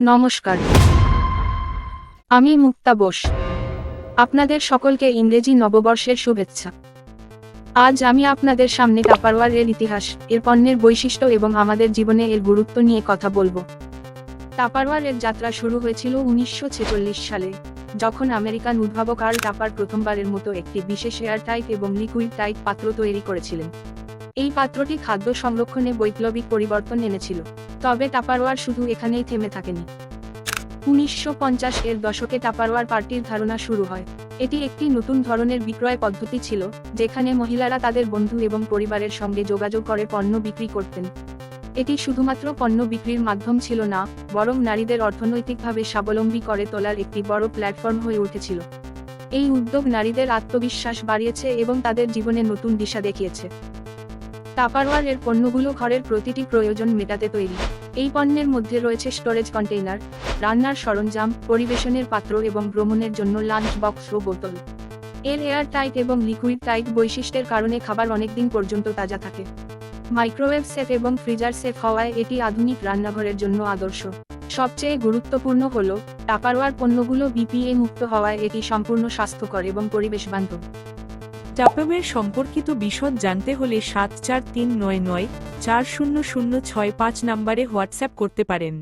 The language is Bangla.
নমস্কার, আমি মুক্তা বোস। আপনাদের সকলকে ইংরেজি নববর্ষের শুভেচ্ছা। আজ আমি আপনাদের সামনে টাপারওয়ার এর ইতিহাস, এর পণ্যের বৈশিষ্ট্য এবং আমাদের জীবনে এর গুরুত্ব নিয়ে কথা বলবো। টাপারওয়ার এর যাত্রা শুরু হয়েছিল 1946 সালে, যখন আমেরিকান উদ্ভাবক আর্ল টাপার প্রথমবারের মতো একটি বিশেষ এয়ার টাইট এবং লিকুইড টাইট পাত্র তৈরি করেছিলেন। এই পাত্রটি খাদ্য সংরক্ষণে বৈপ্লবিক পরিবর্তন এনেছিল। তবে টাপারওয়ার শুধু এখানেই থেমে থাকেনি। 1950 এর দশকে টাপারওয়ার পার্টির ধারণা শুরু হয়। এটি একটি নতুন ধরনের বিক্রয় পদ্ধতি ছিল, যেখানে মহিলারা তাদের বন্ধু এবং পরিবারের সঙ্গে যোগাযোগ করে পণ্য বিক্রি করতেন। এটি শুধুমাত্র পণ্য বিক্রির মাধ্যম ছিল না, বরং নারীদের অর্থনৈতিকভাবে স্বাবলম্বী করে তোলার একটি বড় প্ল্যাটফর্ম হয়ে উঠেছিল। এই উদ্যোগ নারীদের আত্মবিশ্বাস বাড়িয়েছে এবং তাদের জীবনে নতুন দিশা দেখিয়েছে। টাপারওয়ার এর পণ্যগুলো ঘরের প্রতিটি প্রয়োজন মেটাতে তৈরি। এই পণ্যের মধ্যে রয়েছে স্টোরেজ কন্টেইনার, রান্নার সরঞ্জাম, পরিবেশনের পাত্র এবং ভ্রমণের জন্য লাঞ্চ বক্স ও বোতল। এর এয়ার টাইট এবং লিকুইড টাইট বৈশিষ্ট্যের কারণে খাবার অনেকদিন পর্যন্ত তাজা থাকে। মাইক্রোওয়েভ সেফ এবং ফ্রিজার সেফ হওয়ায় এটি আধুনিক রান্নাঘরের জন্য আদর্শ। সবচেয়ে গুরুত্বপূর্ণ হল, টাপারওয়ার পণ্যগুলো বিপিএ মুক্ত হওয়ায় এটি সম্পূর্ণ স্বাস্থ্যকর এবং পরিবেশ বান্ধব। টাপারওয়্যার সম্পর্কিত বিশদ জানতে হলে 7439940065 নম্বরে হোয়াটসঅ্যাপ করতে পারেন।